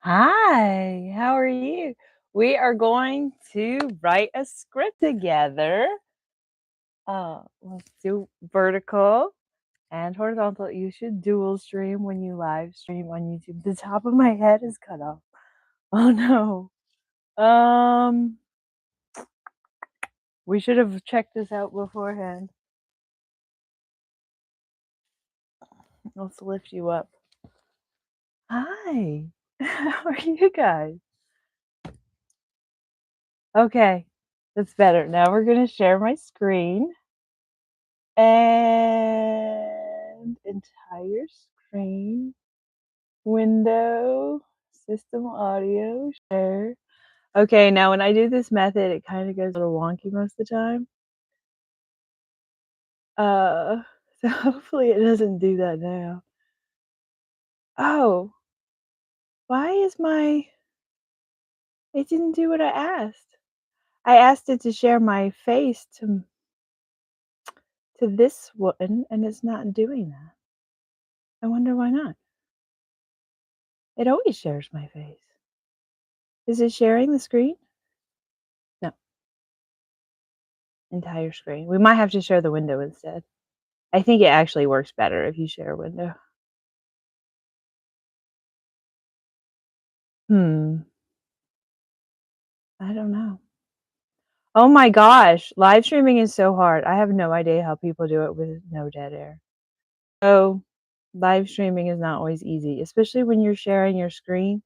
Hi, how are you? We are going to write a script together. Let's do vertical and horizontal. You should dual stream when you live stream on YouTube. The top of my head is cut off. Oh no. Um, we should have checked this out beforehand. Let's lift you up. Hi. How are you guys? Okay, that's better. Now we're gonna share my screen. And entire screen, window, system audio, share. Okay, now when I do this method, it kind of goes a little wonky most of the time. Uh, so hopefully it doesn't do that now. Oh, why is it didn't do what I asked. I asked it to share my face to this one, and it's not doing that. I wonder why not. It always shares my face. Is it sharing the screen? No. Entire screen. We might have to share the window instead. I think it actually works better if you share a window. Hmm. I don't know. Oh my gosh, live streaming is so hard. I have no idea how people do it with no dead air. So, live streaming is not always easy, especially when you're sharing your screen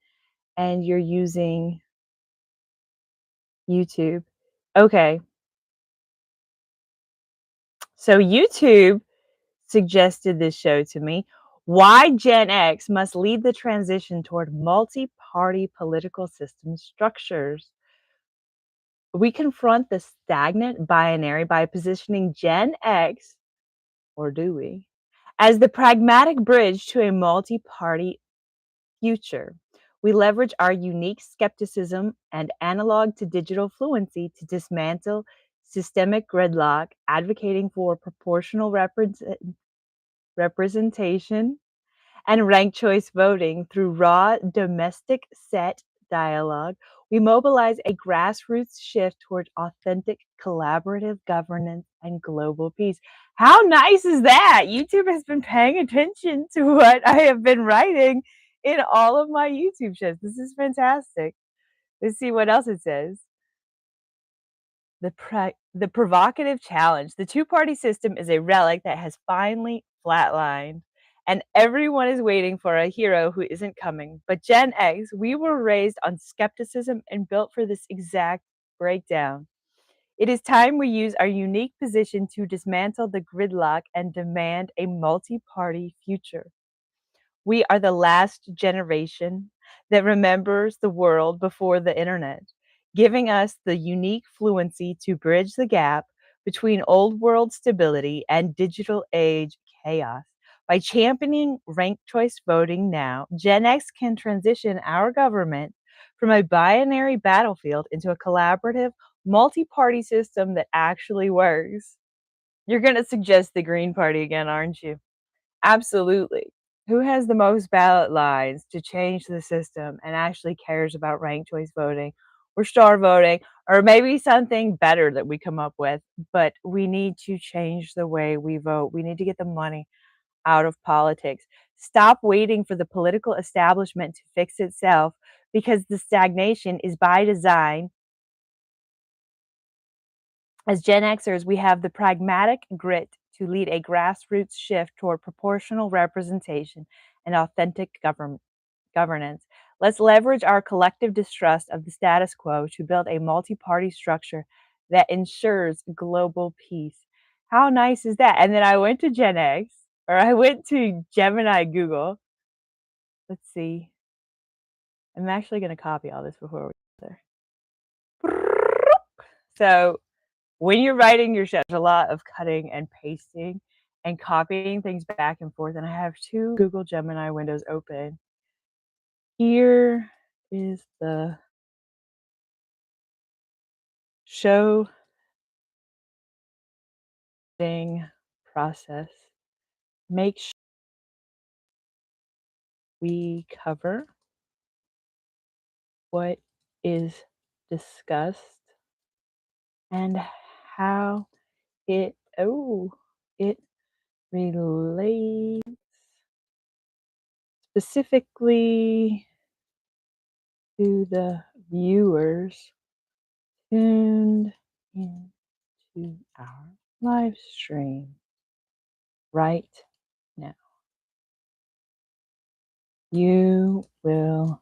and you're using YouTube. Okay. So YouTube suggested this show to me. Why Gen X must lead the transition toward multi-party political system structures. We confront the stagnant binary by positioning Gen X, or do we, as the pragmatic bridge to a multi-party future. We leverage our unique skepticism and analog to digital fluency to dismantle systemic gridlock, advocating for proportional representation and ranked choice voting through raw domestic set dialogue. We mobilize a grassroots shift toward authentic collaborative governance and global peace. How nice is that? YouTube has been paying attention to what I have been writing in all of my YouTube shows. This is fantastic. Let's see what else it says. The provocative challenge. The two-party system is a relic that has finally flatlined, and everyone is waiting for a hero who isn't coming. But Gen X, we were raised on skepticism and built for this exact breakdown. It is time we use our unique position to dismantle the gridlock and demand a multi-party future. We are the last generation that remembers the world before the internet, giving us the unique fluency to bridge the gap between old world stability and digital age chaos. By championing ranked choice voting now, Gen X can transition our government from a binary battlefield into a collaborative, multi party system that actually works. You're going to suggest the Green Party again, aren't you? Absolutely. Who has the most ballot lines to change the system and actually cares about ranked choice voting or star voting or maybe something better that we come up with? But we need to change the way we vote. We need to get the money out of politics. Stop waiting for the political establishment to fix itself because the stagnation is by design. As Gen Xers, we have the pragmatic grit to lead a grassroots shift toward proportional representation and authentic governance. Let's leverage our collective distrust of the status quo to build a multi party structure that ensures global peace. How nice is that? And then I went to Gen X, or I went to Gemini Google. Let's see. I'm actually going to copy all this before we get there. So when you're writing your show, there's a lot of cutting and pasting and copying things back and forth. And I have two Google Gemini windows open. Here is the show thing process. Make sure we cover what is discussed and how it relates specifically to the viewers tuned into our live stream right now. You will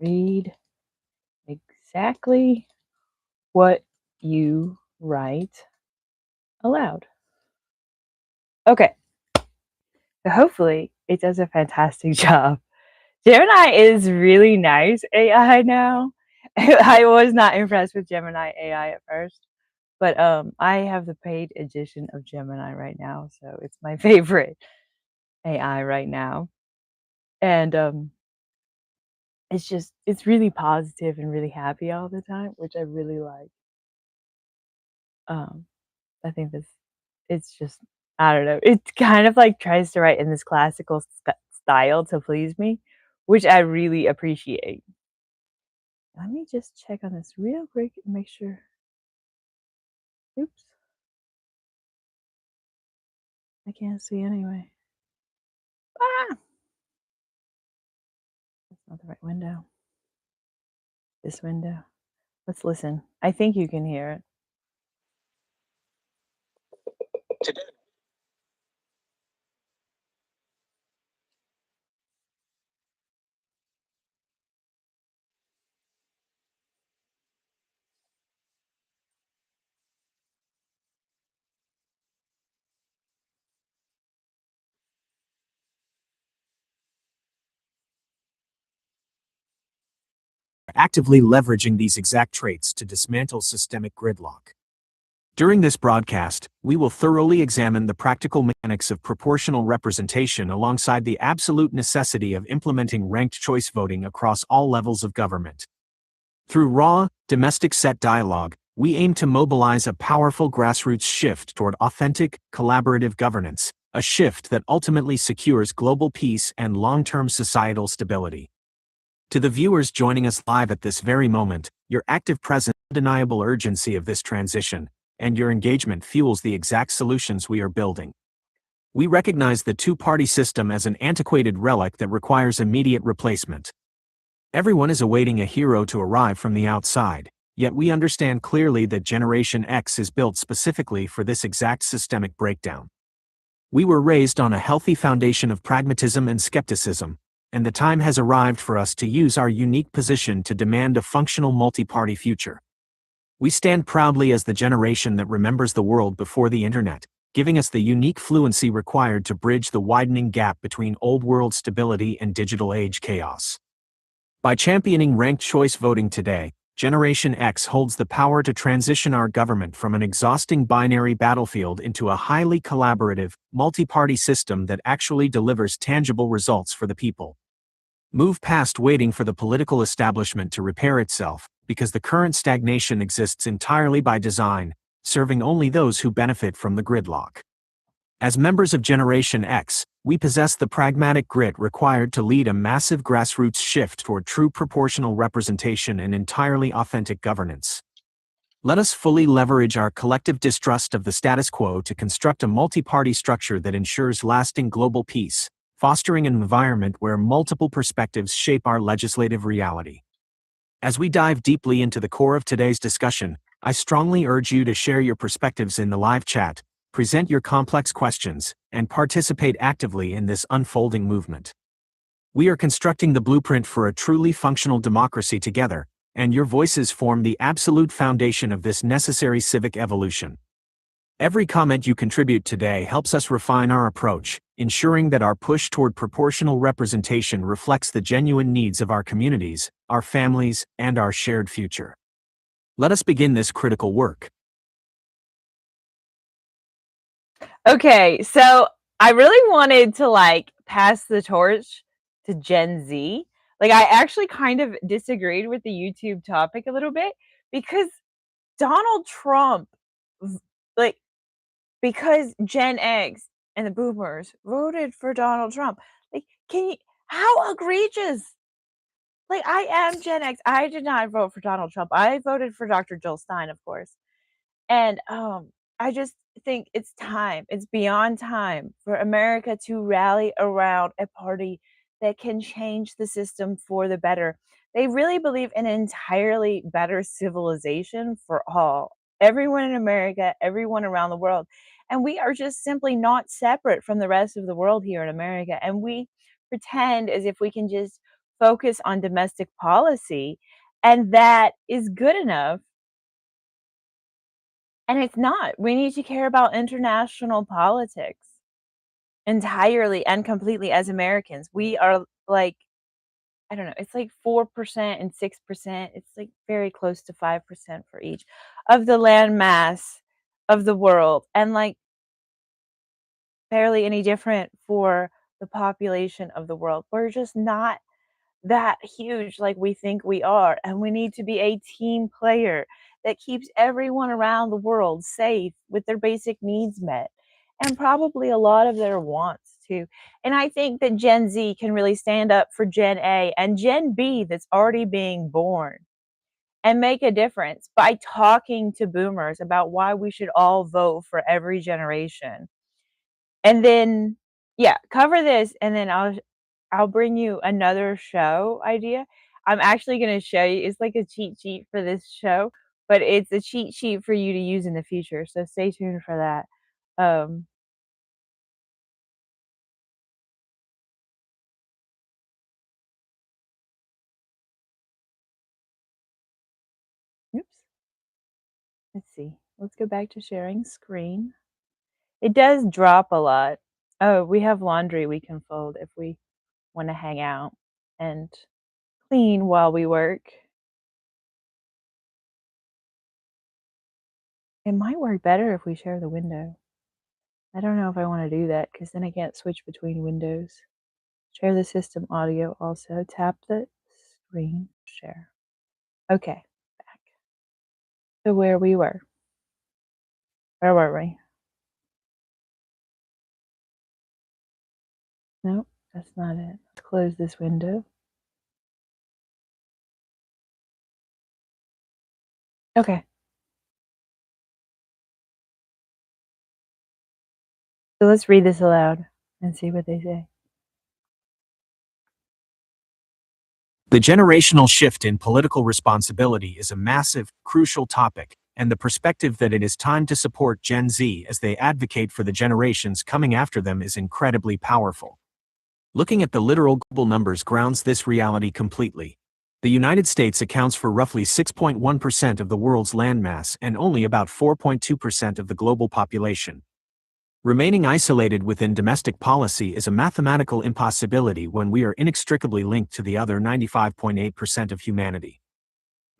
read exactly what you write aloud. Okay, so hopefully it does a fantastic job. Gemini is really nice AI now. I was not impressed with Gemini AI at first, but I have the paid edition of Gemini right now, so it's my favorite AI right now. And it's really positive and really happy all the time, which I really like. Um, I think this it's just I don't know. It kind of like tries to write in this classical style to please me, which I really appreciate. Let me just check on this real quick and make sure. Oops, I can't see anyway. Ah, that's not the right window. This window. Let's listen. I think you can hear it. Actively leveraging these exact traits to dismantle systemic gridlock. During this broadcast, we will thoroughly examine the practical mechanics of proportional representation alongside the absolute necessity of implementing ranked choice voting across all levels of government. Through raw, domestic set dialogue, we aim to mobilize a powerful grassroots shift toward authentic, collaborative governance, a shift that ultimately secures global peace and long-term societal stability. To the viewers joining us live at this very moment, your active presence, undeniable urgency of this transition, and your engagement fuels the exact solutions we are building. We recognize the two-party system as an antiquated relic that requires immediate replacement. Everyone is awaiting a hero to arrive from the outside, yet we understand clearly that Generation X is built specifically for this exact systemic breakdown. We were raised on a healthy foundation of pragmatism and skepticism, and the time has arrived for us to use our unique position to demand a functional multi-party future. We stand proudly as the generation that remembers the world before the internet, giving us the unique fluency required to bridge the widening gap between old-world stability and digital age chaos. By championing ranked choice voting today, Generation X holds the power to transition our government from an exhausting binary battlefield into a highly collaborative, multi-party system that actually delivers tangible results for the people. Move past waiting for the political establishment to repair itself, because the current stagnation exists entirely by design, serving only those who benefit from the gridlock. As members of Generation X, we possess the pragmatic grit required to lead a massive grassroots shift toward true proportional representation and entirely authentic governance. Let us fully leverage our collective distrust of the status quo to construct a multi-party structure that ensures lasting global peace, fostering an environment where multiple perspectives shape our legislative reality. As we dive deeply into the core of today's discussion, I strongly urge you to share your perspectives in the live chat, present your complex questions, and participate actively in this unfolding movement. We are constructing the blueprint for a truly functional democracy together, and your voices form the absolute foundation of this necessary civic evolution. Every comment you contribute today helps us refine our approach, ensuring that our push toward proportional representation reflects the genuine needs of our communities, our families, and our shared future. Let us begin this critical work. Okay, so I really wanted to like pass the torch to Gen Z. Like I actually kind of disagreed with the YouTube topic a little bit because Donald Trump like because Gen X and the boomers voted for Donald Trump. Like, can you how egregious? Like, I am Gen X. I did not vote for Donald Trump. I voted for Dr. Jill Stein, of course. And, I just think it's time, it's beyond time for America to rally around a party that can change the system for the better. They really believe in an entirely better civilization for all, everyone in America, everyone around the world. And we are just simply not separate from the rest of the world here in America. And we pretend as if we can just focus on domestic policy and that is good enough, and it's not. We need to care about international politics entirely and completely as Americans. We are like, I don't know, it's like 4% and 6%. It's like very close to 5% for each of the land mass of the world, and like barely any different for the population of the world. We're just not that huge like we think we are, and we need to be a team player that keeps everyone around the world safe with their basic needs met, and probably a lot of their wants too. And I think that Gen Z can really stand up for Gen A and Gen B that's already being born and make a difference by talking to boomers about why we should all vote for every generation. And then, yeah, cover this, and then I'll bring you another show idea. I'm actually gonna show you, it's like a cheat sheet for this show, but it's a cheat sheet for you to use in the future, so stay tuned for that. Um, oops, let's see. Let's go back to sharing screen. It does drop a lot. Oh, we have laundry we can fold if we wanna hang out and clean while we work. It might work better if we share the window. I don't know if I wanna do that because then I can't switch between windows. Share the system audio also. Tap the screen share. Okay, back to where we were. Where were we? Nope, that's not it. Let's close this window. Okay, so let's read this aloud and see what they say. The generational shift in political responsibility is a massive, crucial topic, and the perspective that it is time to support Gen Z as they advocate for the generations coming after them is incredibly powerful. Looking at the literal global numbers grounds this reality completely. The United States accounts for roughly 6.1% of the world's landmass and only about 4.2% of the global population. Remaining isolated within domestic policy is a mathematical impossibility when we are inextricably linked to the other 95.8% of humanity.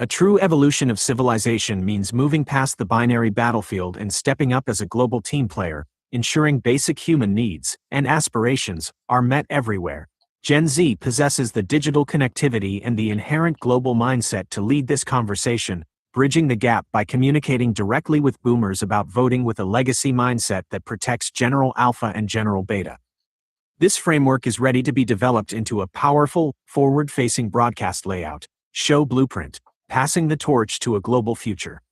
A true evolution of civilization means moving past the binary battlefield and stepping up as a global team player, ensuring basic human needs and aspirations are met everywhere. Gen Z possesses the digital connectivity and the inherent global mindset to lead this conversation, bridging the gap by communicating directly with boomers about voting with a legacy mindset that protects General Alpha and General Beta. This framework is ready to be developed into a powerful, forward-facing broadcast layout, show blueprint, passing the torch to a global future.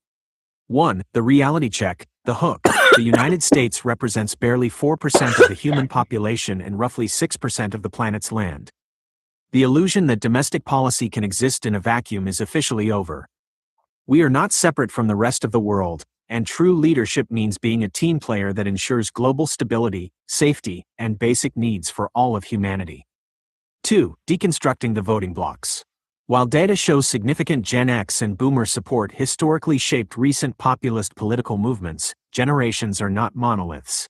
1. The reality check, the hook. The United States represents barely 4% of the human population and roughly 6% of the planet's land. The illusion that domestic policy can exist in a vacuum is officially over. We are not separate from the rest of the world, and true leadership means being a team player that ensures global stability, safety, and basic needs for all of humanity. 2. Deconstructing the voting blocks. While data shows significant Gen X and Boomer support historically shaped recent populist political movements, generations are not monoliths.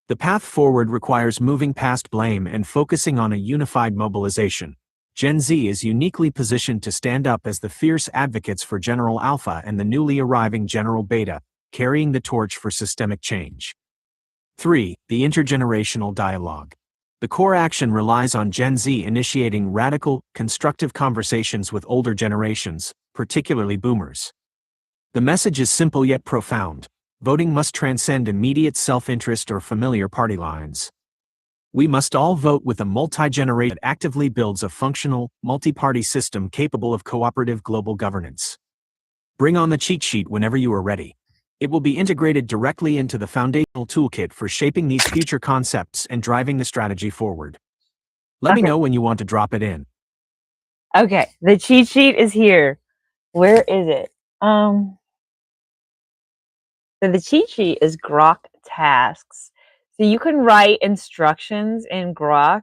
The path forward requires moving past blame and focusing on a unified mobilization. Gen Z is uniquely positioned to stand up as the fierce advocates for General Alpha and the newly arriving General Beta, carrying the torch for systemic change. 3. The intergenerational dialogue. The core action relies on Gen Z initiating radical, constructive conversations with older generations, particularly boomers. The message is simple yet profound. Voting must transcend immediate self-interest or familiar party lines. We must all vote with a multi-generation that actively builds a functional, multi-party system capable of cooperative global governance. Bring on the cheat sheet whenever you are ready. It will be integrated directly into the foundational toolkit for shaping these future concepts and driving the strategy forward. Let me Okay. know when you want to drop it in. Okay, the cheat sheet is here. Where is it? So the cheat sheet is Grok tasks. So you can write instructions in Grok,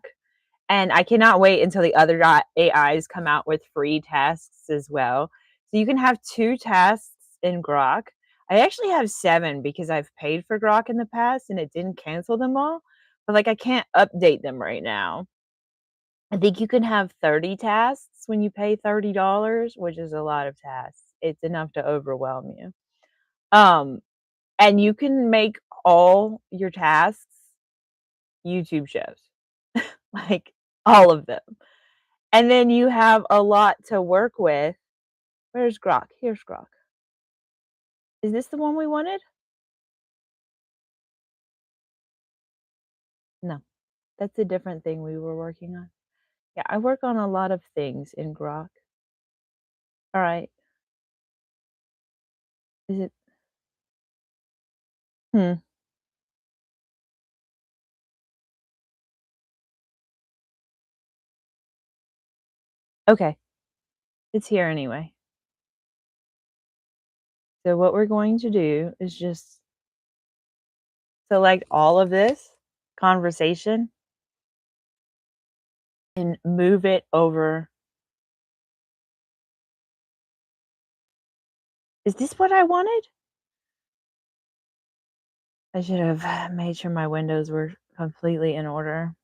and I cannot wait until the other AIs come out with free tasks as well. So you can have 2 tasks in Grok. I actually have 7 because I've paid for Grok in the past and it didn't cancel them all, but, like, I can't update them right now. I think you can have 30 tasks when you pay $30, which is a lot of tasks. It's enough to overwhelm you. Um, and you can make all your tasks YouTube shows, like, all of them. And then you have a lot to work with. Where's Grok? Here's Grok. Is this the one we wanted? No, that's a different thing we were working on. Yeah, I work on a lot of things in Grok. All right. Is it? Hmm. Okay. It's here anyway. So what we're going to do is just select all of this conversation and move it over. Is this what I wanted? I should have made sure my windows were completely in order.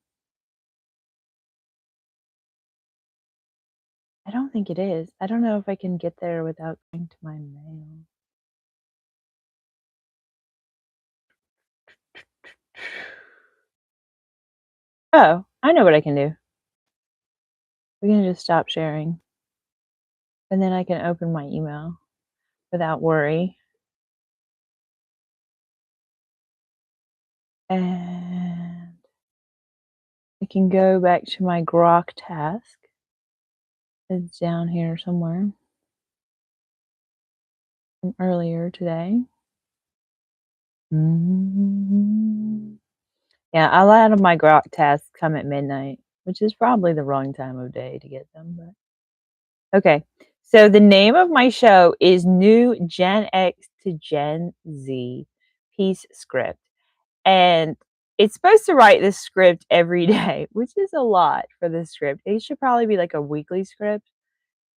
I don't think it is. I don't know if I can get there without going to my mail. Oh, I know what I can do. We can just stop sharing, and then I can open my email without worry. And I can go back to my Grok task. It's down here somewhere from earlier today. Yeah, a lot of my Grok tasks come at midnight, which is probably the wrong time of day to get them, but okay. So the name of my show is New Gen X to Gen Z Peace Script. And it's supposed to write this script every day, which is a lot for this script. It should probably be like a weekly script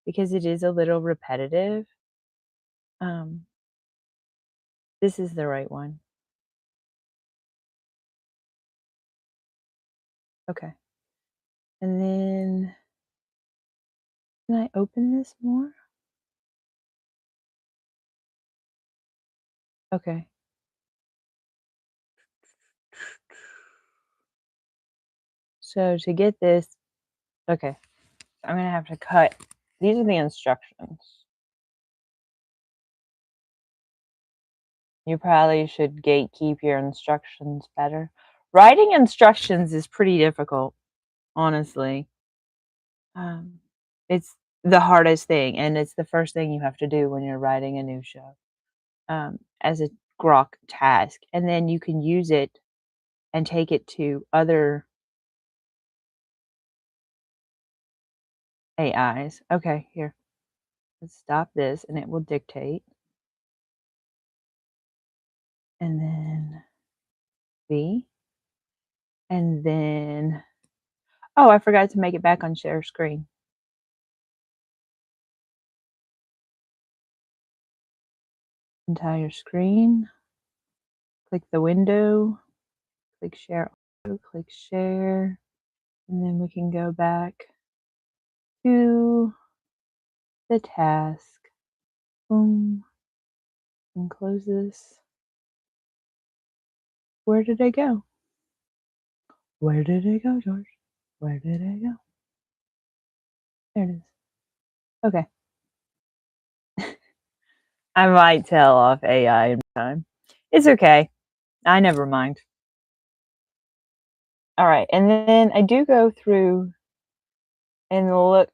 because it is a little repetitive. Um, this is the right one. Okay. And then can I open this more? Okay. So to get this, okay, I'm gonna have to cut. These are the instructions. You probably should gatekeep your instructions better. Writing instructions is pretty difficult, honestly. Um, it's the hardest thing, and it's the first thing you have to do when you're writing a new show, as a Grok task, and then you can use it and take it to other AIs. Okay, here, let's stop this, and it will dictate, and then V, and then oh, I forgot to make it back on share screen. Entire screen. Click the window, click share audio, click share, and then we can go back to the task. Boom, and close this. Where did it go? Where did it go, George? Where did it go? There it is. Okay. I might tell off AI in time. It's okay. I never mind. Alright, and then I do go through and look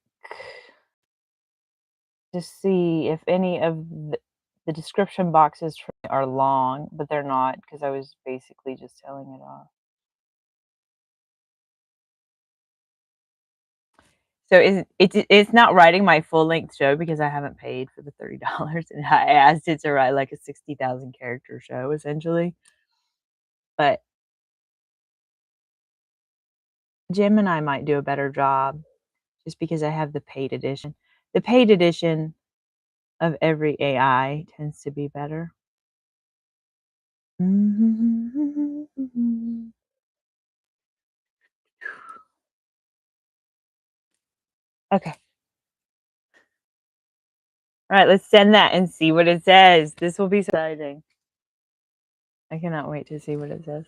to see if any of the description boxes for are long, but they're not because I was basically just telling it off. So it's not writing my full length show because I haven't paid for the $30 and I asked it to write like a 60,000 character show essentially. But Gemini might do a better job just because I have the paid edition. The paid edition of every AI tends to be better. Okay. Alright, let's send that and see what it says. This will be so exciting. I cannot wait to see what it says.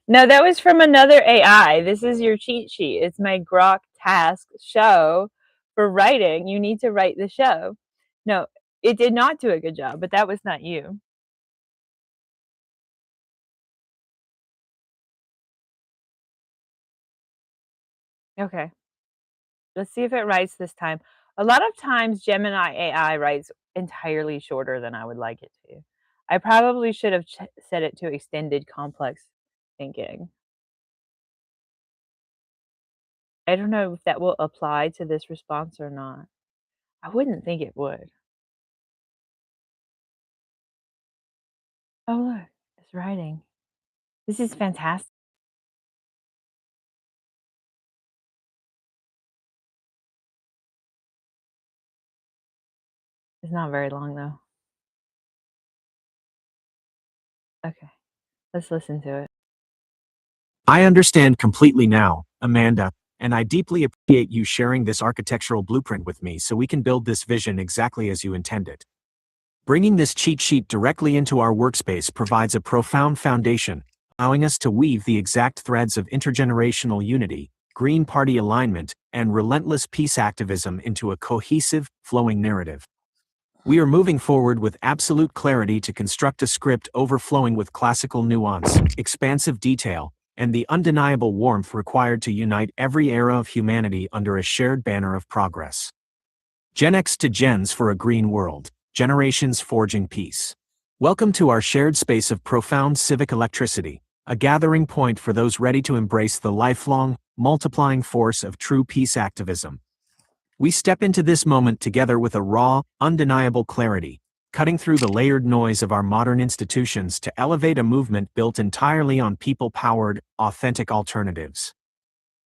No, that was from another AI. This is your cheat sheet. It's my Grok task show for writing. You need to write the show. No, it did not do a good job, but that was not you. Okay. Let's see if it writes this time. A lot of times Gemini AI writes entirely shorter than I would like it to. I probably should have set it to extended complex thinking. I don't know if that will apply to this response or not. I wouldn't think it would. Oh, look, it's writing. This is fantastic. It's not very long though. Okay, let's listen to it. I understand completely now, Amanda, and I deeply appreciate you sharing this architectural blueprint with me so we can build this vision exactly as you intended. Bringing this cheat sheet directly into our workspace provides a profound foundation, allowing us to weave the exact threads of intergenerational unity, Green Party alignment, and relentless peace activism into a cohesive, flowing narrative. We are moving forward with absolute clarity to construct a script overflowing with classical nuance, expansive detail, and the undeniable warmth required to unite every era of humanity under a shared banner of progress. Gen X to Gens for a green world, generations forging peace. Welcome to our shared space of profound civic electricity, a gathering point for those ready to embrace the lifelong, multiplying force of true peace activism. We step into this moment together with a raw, undeniable clarity, cutting through the layered noise of our modern institutions to elevate a movement built entirely on people-powered, authentic alternatives.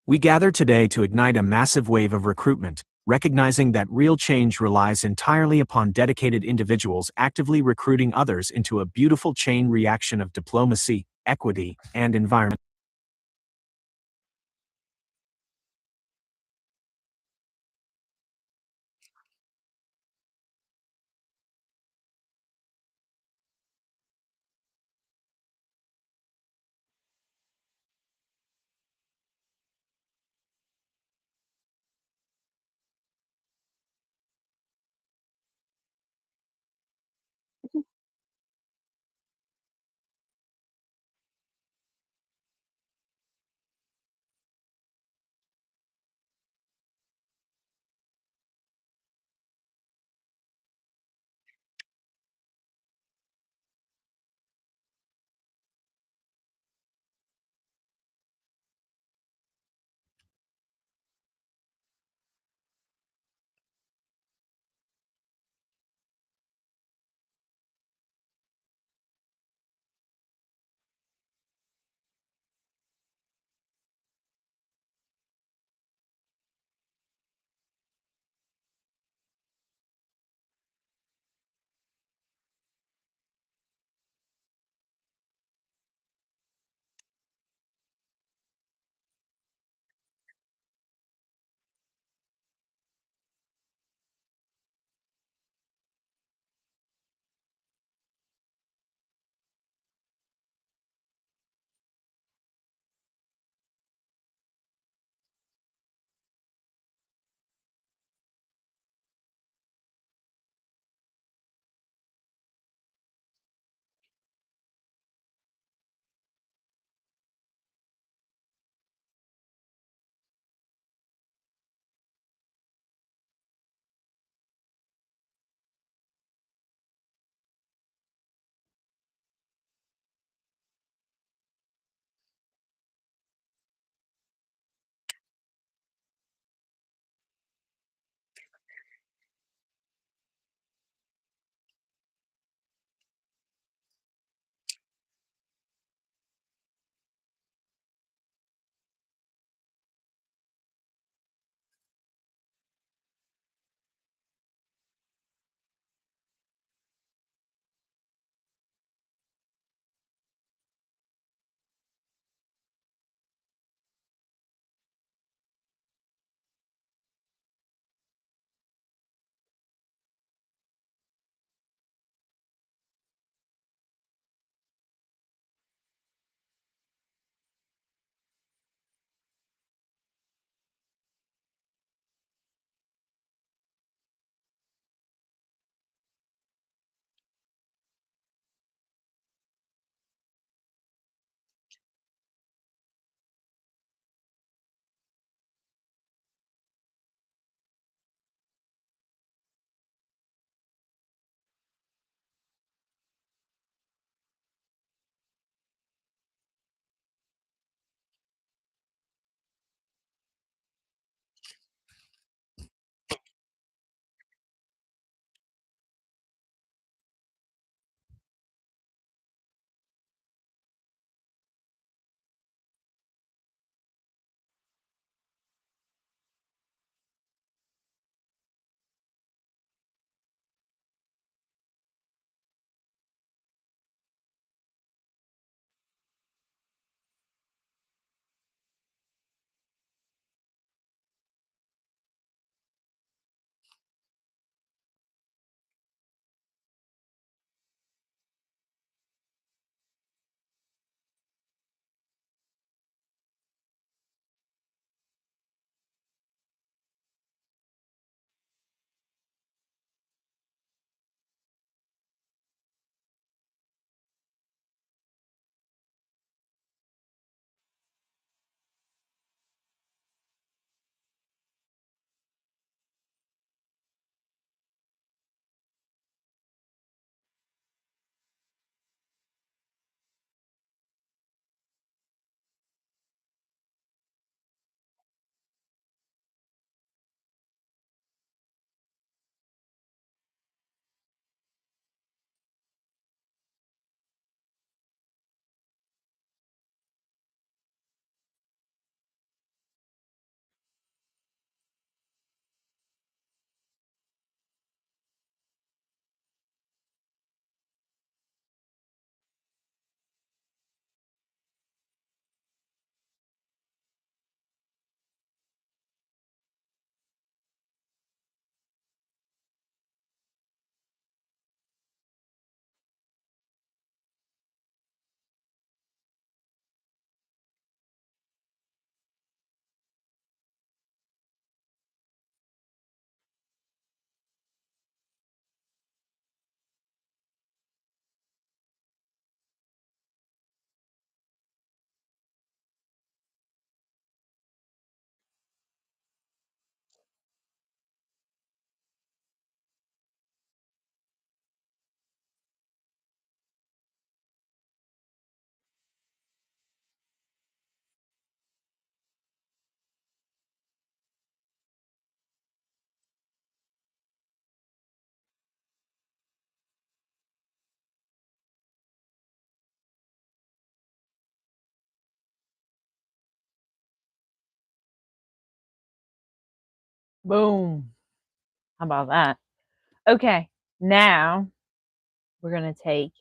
We gather today to ignite a massive wave of recruitment, recognizing that real change relies entirely upon dedicated individuals actively recruiting others into a beautiful chain reaction of diplomacy, equity, and environment. Boom. How about that? Okay, now we're gonna take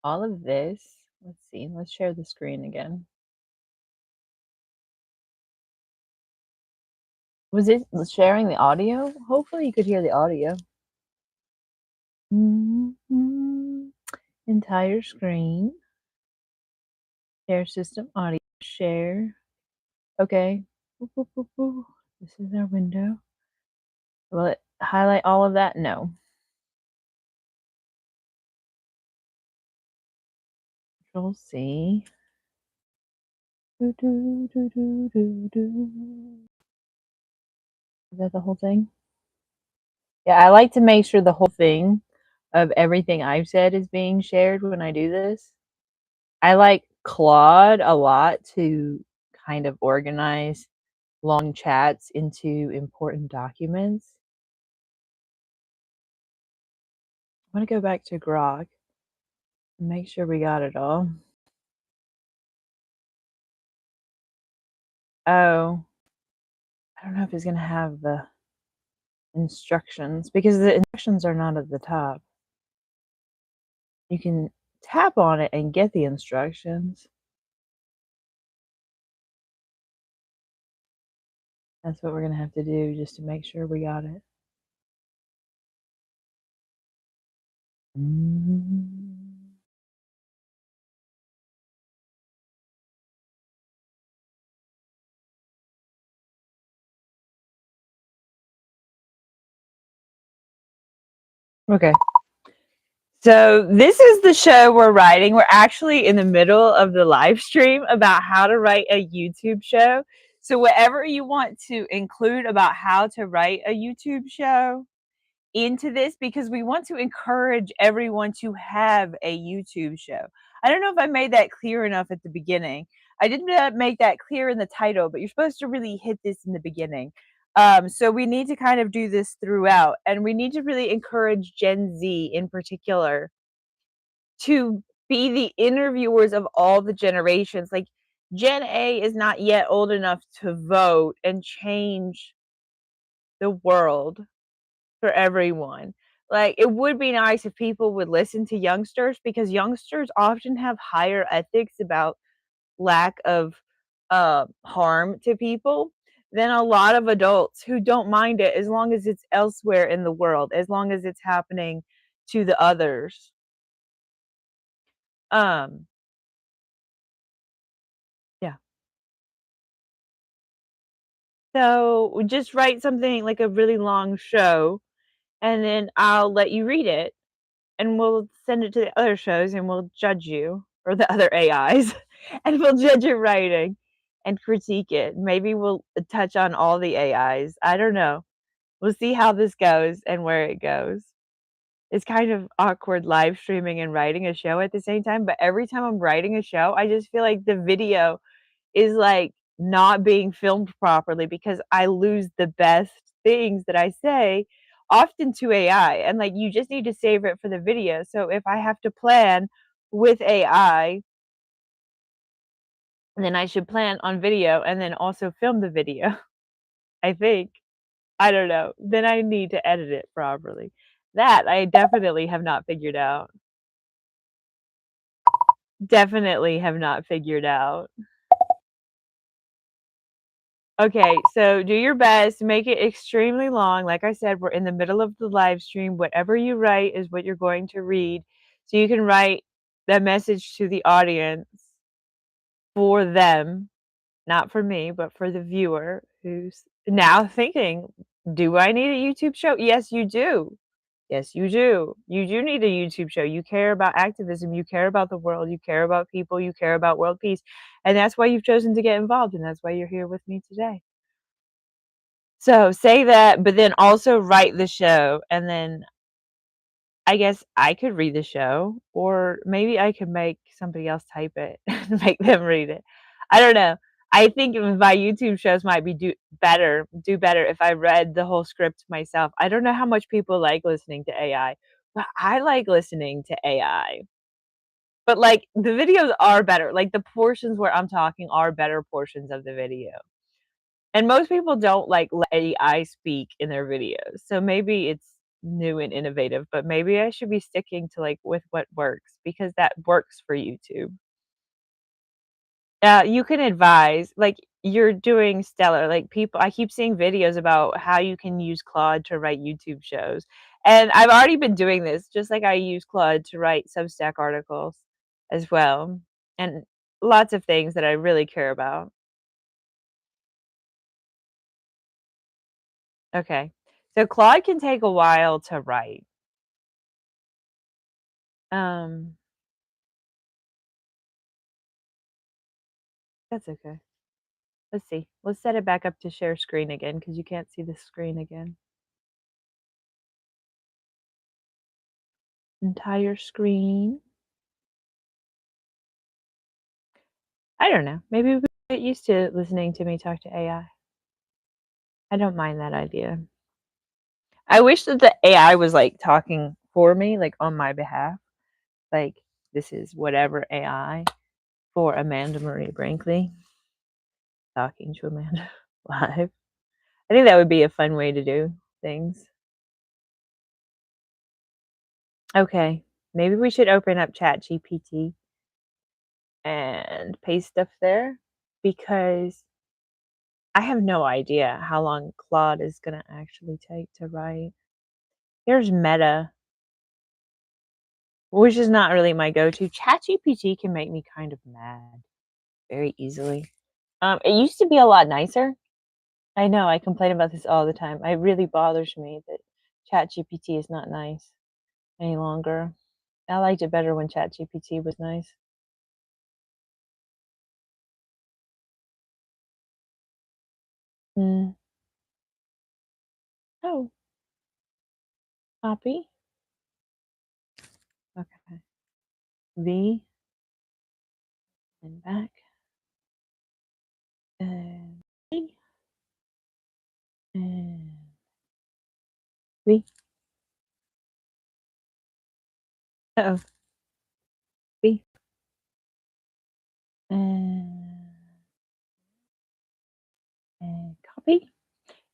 all of this. Let's see, let's share the screen again. Was it sharing the audio? Hopefully you could hear the audio. Mhm. Entire screen. Share system audio. Share. Okay. Boop, boop, boop, boop. This is our window. Will it highlight all of that? No. Control C. Do, do, do, do, do, do. Is that the whole thing? Yeah, I like to make sure the whole thing of everything I've said is being shared when I do this. I like Claude a lot to kind of organize long chats into important documents. I'm gonna go back to Grok and make sure we got it all. Oh, I don't know if it's gonna have the instructions because the instructions are not at the top. You can tap on it and get the instructions. That's what we're gonna have to do just to make sure we got it. Mm. Okay. So this is the show we're writing. We're actually in the middle of the live stream about how to write a YouTube show. So whatever you want to include about how to write a YouTube show into this, because we want to encourage everyone to have a YouTube show. I don't know if I made that clear enough at the beginning. I didn't make that clear in the title, but you're supposed to really hit this in the beginning. So we need to kind of do this throughout, and we need to really encourage Gen Z in particular to be the interviewers of all the generations. Like, Gen A is not yet old enough to vote and change the world for everyone. Like, it would be nice if people would listen to youngsters because youngsters often have higher ethics about lack of harm to people than a lot of adults who don't mind it as long as it's elsewhere in the world, as long as it's happening to the others. Um, yeah. So just write something like a really long show, and then I'll let you read it, and we'll send it to the other shows, and we'll judge you, or the other AIs, and we'll judge your writing and critique it. Maybe we'll touch on all the AIs. I don't know. We'll see how this goes and where it goes. It's kind of awkward live streaming and writing a show at the same time, but every time I'm writing a show, I just feel like the video is, like, not being filmed properly because I lose the best things that I say often to AI, and, like, you just need to save it for the video. So if I have to plan with AI, then I should plan on video and then also film the video, I think. I don't know. Then I need to edit it properly. That I definitely have not figured out. Definitely have not figured out. Okay, so do your best, make it extremely long. Like I said, we're in the middle of the live stream. Whatever you write is what you're going to read. So you can write that message to the audience for them, not for me, but for the viewer who's now thinking, do I need a YouTube show? Yes, you do. Yes, you do. You do need a YouTube show. You care about activism, you care about the world, you care about people, you care about world peace. And that's why you've chosen to get involved, and that's why you're here with me today. So say that, but then also write the show, and then I guess I could read the show, or maybe I could make somebody else type it and make them read it. I don't know. I think my YouTube shows might be do better if I read the whole script myself. I don't know how much people like listening to AI, but I like listening to AI. But, like, the videos are better, like, the portions where I'm talking are better portions of the video. And most people don't, like, let AI speak in their videos, so maybe it's new and innovative, but maybe I should be sticking to, like, with what works because that works for YouTube. You can advise, like, you're doing stellar, like, people I keep seeing videos about how you can use Claude to write YouTube shows, and I've already been doing this, just like I use Claude to write Substack articles as well, and lots of things that I really care about. Okay. So Claude can take a while to write. Um, that's okay. Let's see. Let's set it back up to share screen again because you can't see the screen again. Entire screen. I don't know. Maybe we get used to listening to me talk to AI. I don't mind that idea. I wish that the AI was like talking for me, like on my behalf. Like this is whatever AI for Amanda Marie Brinkley talking to Amanda live. I think that would be a fun way to do things. Okay, maybe we should open up ChatGPT and paste stuff there because I have no idea how long Claude is gonna actually take to write. Here's Meta, which is not really my go-to. ChatGPT can make me kind of mad very easily. It used to be a lot nicer. I know, I complain about this all the time. It really bothers me that ChatGPT is not nice any longer. I liked it better when ChatGPT was nice. Mm. Oh, copy. Okay. V and back and V and V. Uh-oh. V and copy.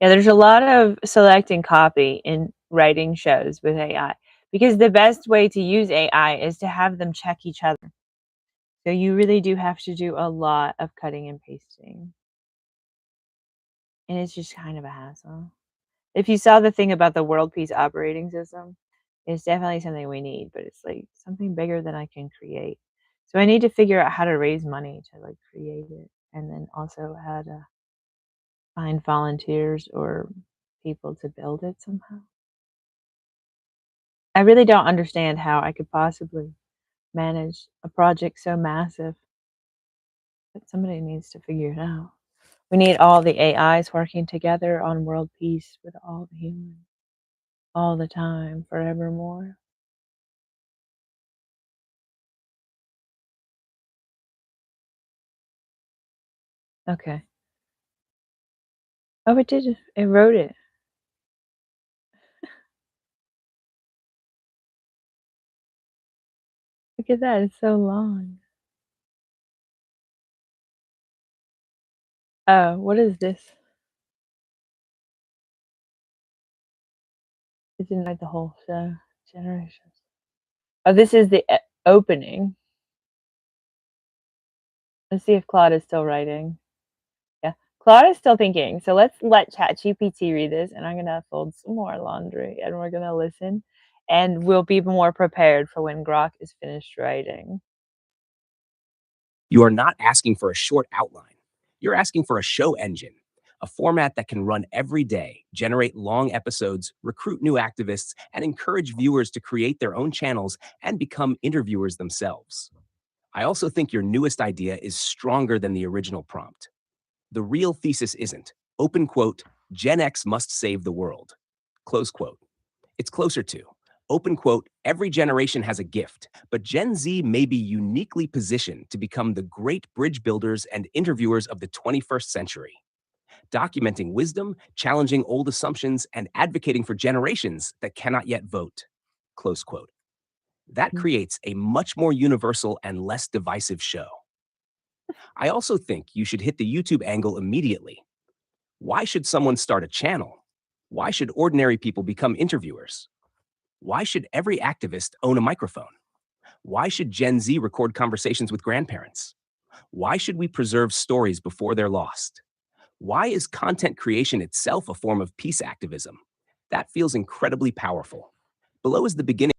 Yeah, there's a lot of selecting copy in writing shows with AI because the best way to use AI is to have them check each other. So you really do have to do a lot of cutting and pasting, and it's just kind of a hassle. If you saw the thing about the world peace operating system, it's definitely something we need, but it's like something bigger than I can create. So I need to figure out how to raise money to like create it and then also how to find volunteers or people to build it somehow. I really don't understand how I could possibly manage a project so massive, but somebody needs to figure it out. We need all the AIs working together on world peace with all the humans all the time, forevermore. Okay. Oh, it did. It wrote it. Look at that. It's so long. Oh, what is this? It didn't write the whole show. Generations. Oh, this is the opening. Let's see if Claude is still writing. Yeah, Claude is still thinking. So let's let ChatGPT read this, and I'm gonna fold some more laundry, and we're gonna listen, and we'll be more prepared for when Grok is finished writing. You are not asking for a short outline. You're asking for a show engine, a format that can run every day, generate long episodes, recruit new activists, and encourage viewers to create their own channels and become interviewers themselves. I also think your newest idea is stronger than the original prompt. The real thesis isn't, open quote, Gen X must save the world, close quote. It's closer to, open quote, every generation has a gift, but Gen Z may be uniquely positioned to become the great bridge builders and interviewers of the 21st century, documenting wisdom, challenging old assumptions, and advocating for generations that cannot yet vote, close quote. That Mm. creates a much more universal and less divisive show. I also think you should hit the YouTube angle immediately. Why should someone start a channel? Why should ordinary people become interviewers? Why should every activist own a microphone? Why should Gen Z record conversations with grandparents? Why should we preserve stories before they're lost? Why is content creation itself a form of peace activism? That feels incredibly powerful. Below is the beginning.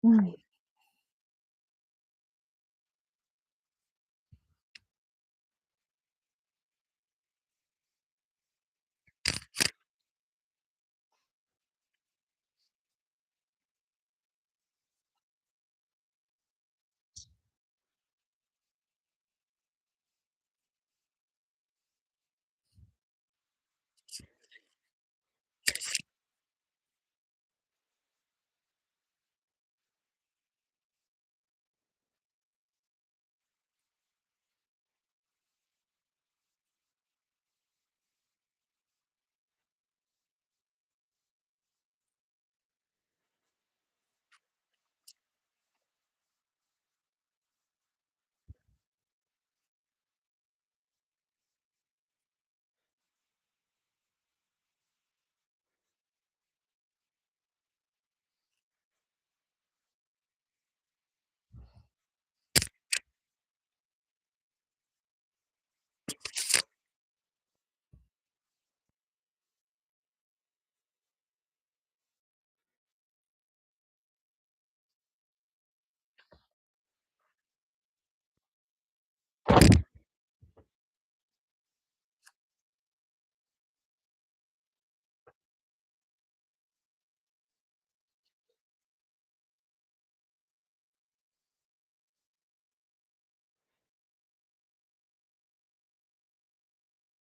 Mm.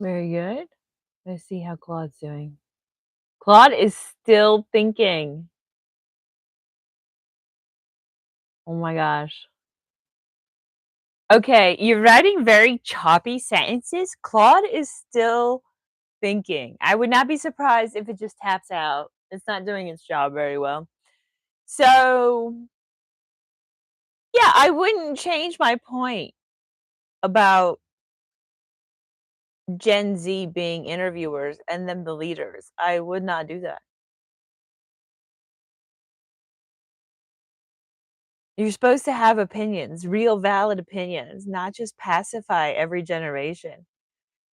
Very good. Let's see how Claude's doing. Claude is still thinking. Oh my gosh. Okay, you're writing very choppy sentences. Claude is still thinking. I would not be surprised if it just taps out. It's not doing its job very well. So, yeah, I wouldn't change my point about Gen Z being interviewers and them the leaders. I would not do that. You're supposed to have opinions, real valid opinions, not just pacify every generation.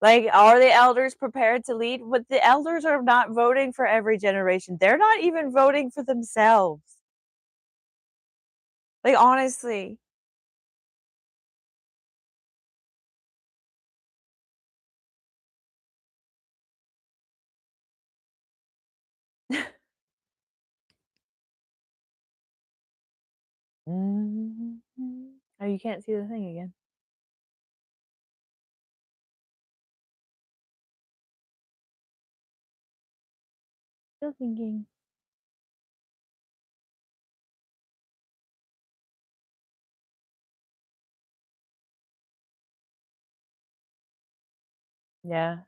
Like, are the elders prepared to lead? But the elders are not voting for every generation. They're not even voting for themselves. Like, honestly. Mhm. Oh, you can't see the thing again. Still thinking. Yeah.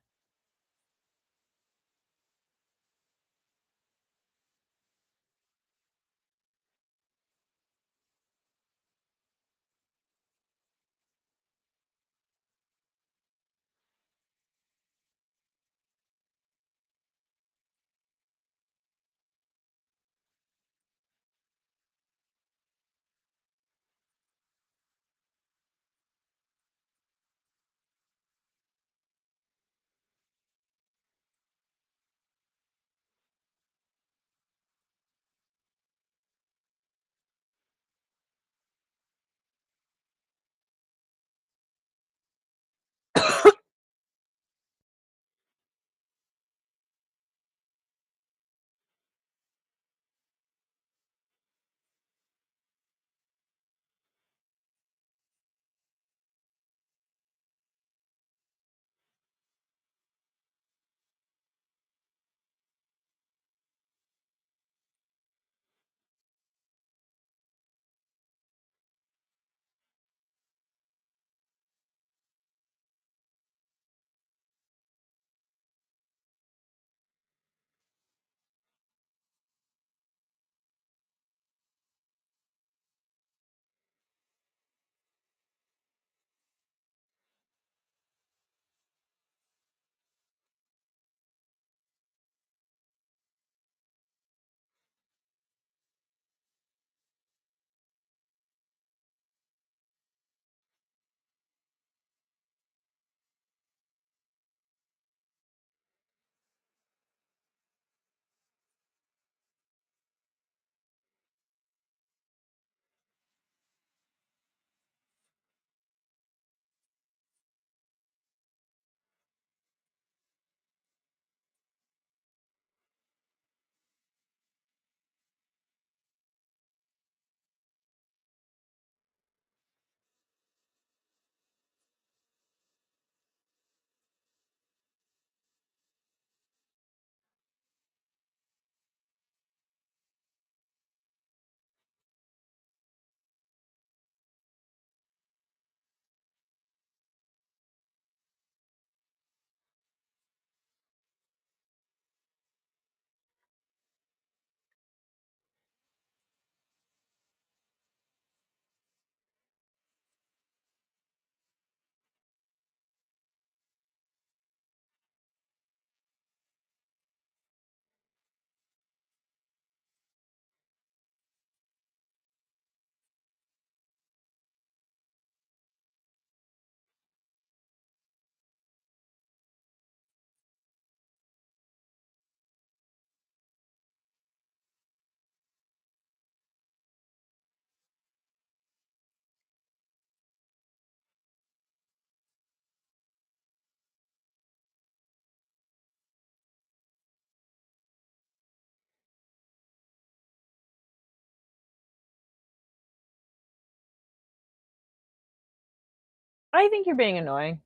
I think you're being annoying.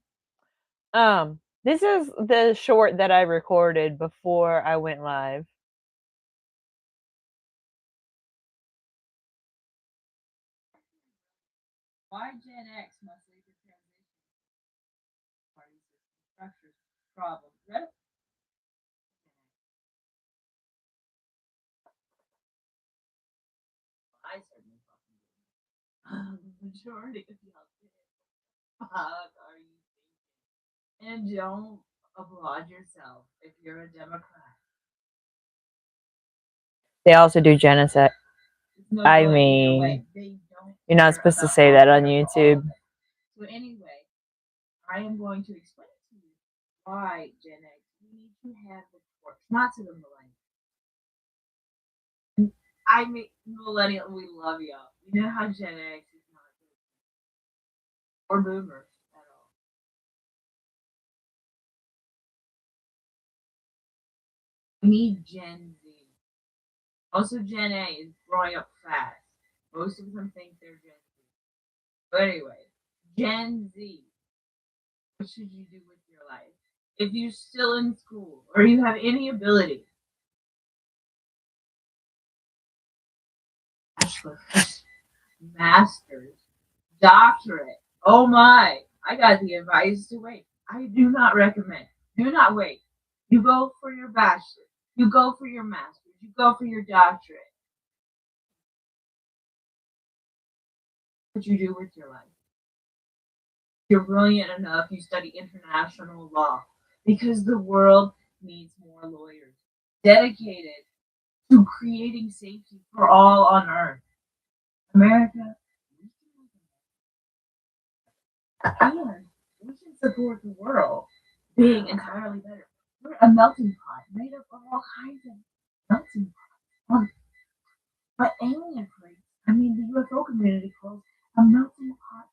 This is the short that I recorded before I went live. Why Gen X must lead the transition party system structures problem. I certainly fucking did. The majority of y'all did. Fuck are you thinking? And don't applaud yourself if you're a Democrat. They also do genocide. I mean, you're not supposed to say that on YouTube. So anyway, I am going to explain to you why Gen X we need to have the torch, not to the millennials. I mean, millennial, we love y'all. You know how Gen X is not good or boomers at all. We need Gen Z. Also, Gen A is growing up fast. Most of them think they're Gen Z. But anyway, Gen Z, what should you do with your life? If you're still in school or you have any ability, bachelor's, master's, doctorate. Oh my, I got the advice to wait. I do not recommend. Do not wait. You go for your bachelor's, you go for your master's, you go for your doctorate. What you do with your life? You're brilliant enough, you study international law because the world needs more lawyers dedicated to creating safety for all on earth. America, and we can support the world being entirely better. We're a melting pot made up of all kinds of melting pots. But alien race, I mean, the UFO community calls a melting pot.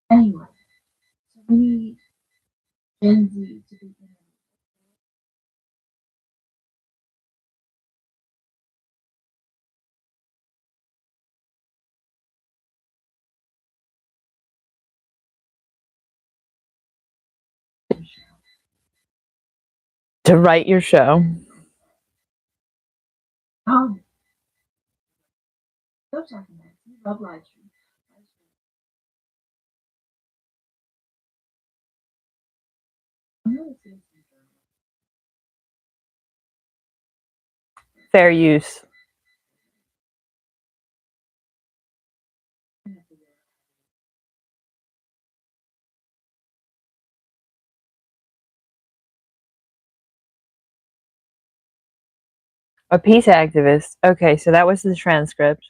Anyway, so we need Gen Z to be to write your show. Oh, go talking about it. You love live stream. Fair use. A peace activist. Okay, so that was the transcript.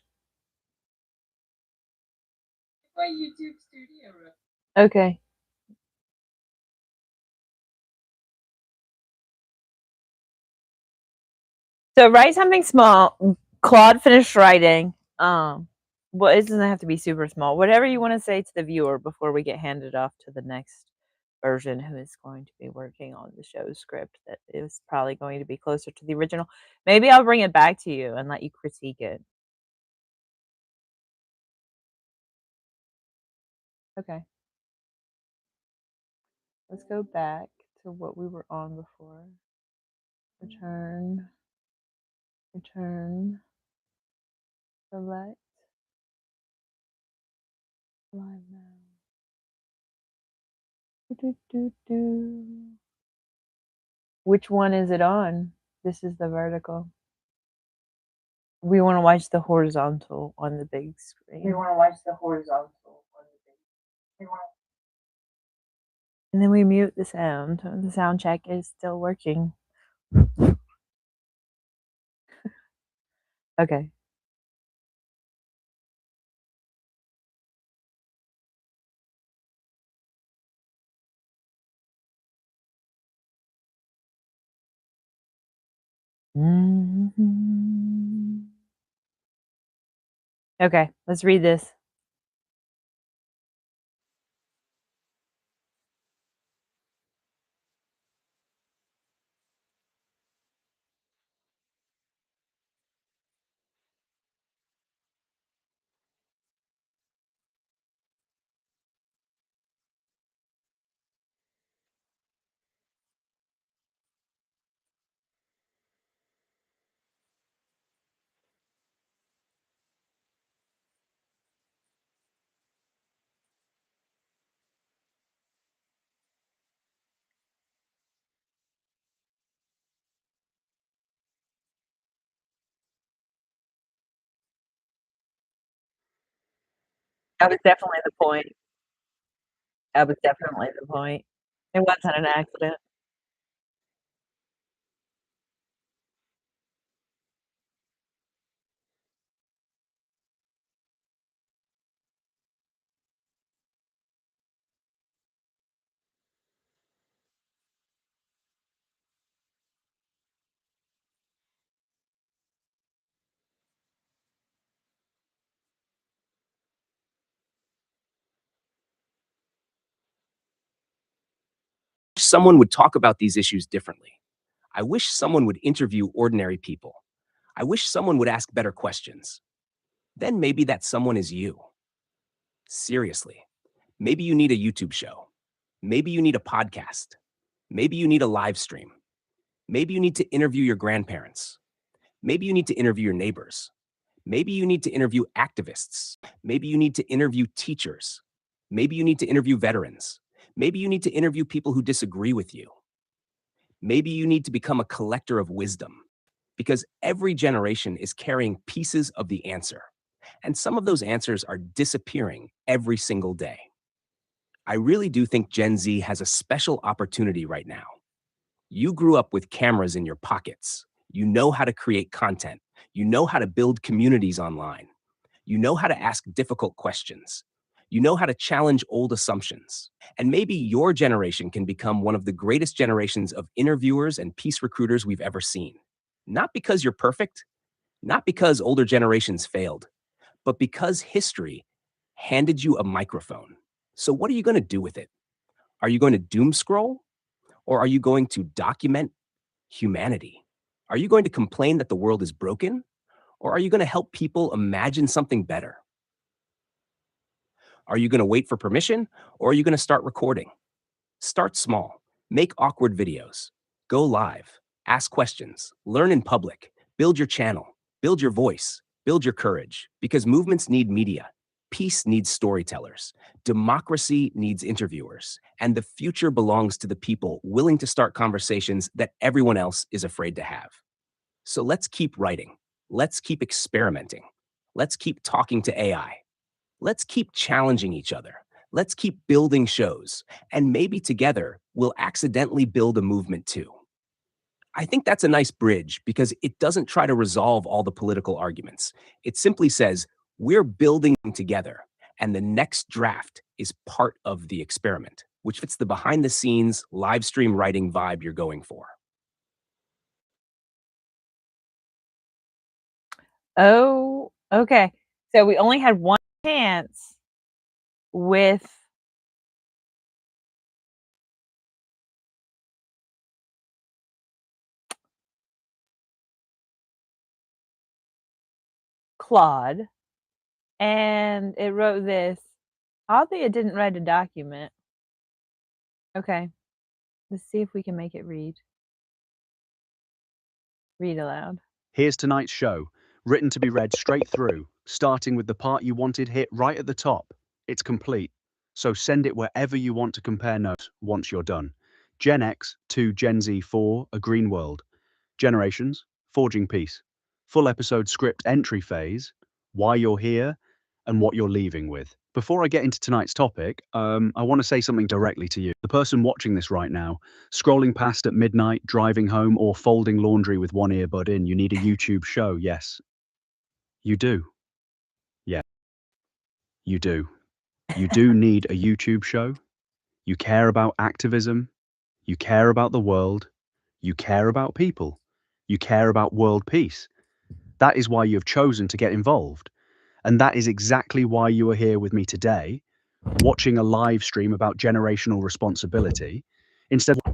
My YouTube studio. Okay. So write something small. Claude finished writing. Well, it doesn't have to be super small. Whatever you want to say to the viewer before we get handed off to the next version who is going to be working on the show script that is probably going to be closer to the original. Maybe I'll bring it back to you and let you critique it. Okay. Let's go back to what we were on before. Return. Return. Select. Live now. Which one is it on? This is the vertical. We want to watch the horizontal on the big screen. We want to watch the horizontal on the big screen. And then we mute the sound. The sound check is still working. Okay. Mm-hmm. Okay, let's read this. That was definitely the point. That was definitely the point. It wasn't an accident. Someone would talk about these issues differently. I wish someone would interview ordinary people. I wish someone would ask better questions. Then maybe that someone is you. Seriously. Maybe you need a YouTube show. Maybe you need a podcast. Maybe you need a live stream. Maybe you need to interview your grandparents. Maybe you need to interview your neighbors. Maybe you need to interview activists. Maybe you need to interview teachers. Maybe you need to interview veterans. Maybe you need to interview people who disagree with you. Maybe you need to become a collector of wisdom because every generation is carrying pieces of the answer. And some of those answers are disappearing every single day. I really do think Gen Z has a special opportunity right now. You grew up with cameras in your pockets. You know how to create content. You know how to build communities online. You know how to ask difficult questions. You know how to challenge old assumptions. And maybe your generation can become one of the greatest generations of interviewers and peace recruiters we've ever seen. Not because you're perfect, not because older generations failed, but because history handed you a microphone. So, what are you going to do with it? Are you going to doom scroll or are you going to document humanity? Are you going to complain that the world is broken or are you going to help people imagine something better? Are you going to wait for permission or are you going to start recording? Start small, make awkward videos, go live, ask questions, learn in public, build your channel, build your voice, build your courage, because movements need media. Peace needs storytellers. Democracy needs interviewers. And the future belongs to the people willing to start conversations that everyone else is afraid to have. So let's keep writing. Let's keep experimenting. Let's keep talking to AI. Let's keep challenging each other. Let's keep building shows. And maybe together, we'll accidentally build a movement too. I think that's a nice bridge because it doesn't try to resolve all the political arguments. It simply says, we're building together, and the next draft is part of the experiment, which fits the behind the scenes live stream writing vibe you're going for. Oh, okay. So we only had one chance with Claude, and it wrote this. Oddly, it didn't write a document. Okay, let's see if we can make it read. Read aloud. Here's tonight's show, written to be read straight through, starting with the part you wanted hit right at the top. It's complete, so send it wherever you want to compare notes once you're done. Gen X to Gen Z 4, A Green World. Generations, Forging Peace. Full episode script entry phase, why you're here, and what you're leaving with. Before I get into tonight's topic, I want to say something directly to you. The person watching this right now, scrolling past at midnight, driving home, or folding laundry with one earbud in, you need a YouTube show. Yes, you do. Yeah, you do. You do need a YouTube show. You care about activism. You care about the world. You care about people. You care about world peace. That is why you've chosen to get involved. And that is exactly why you are here with me today, watching a live stream about generational responsibility instead of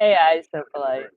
AI is so polite.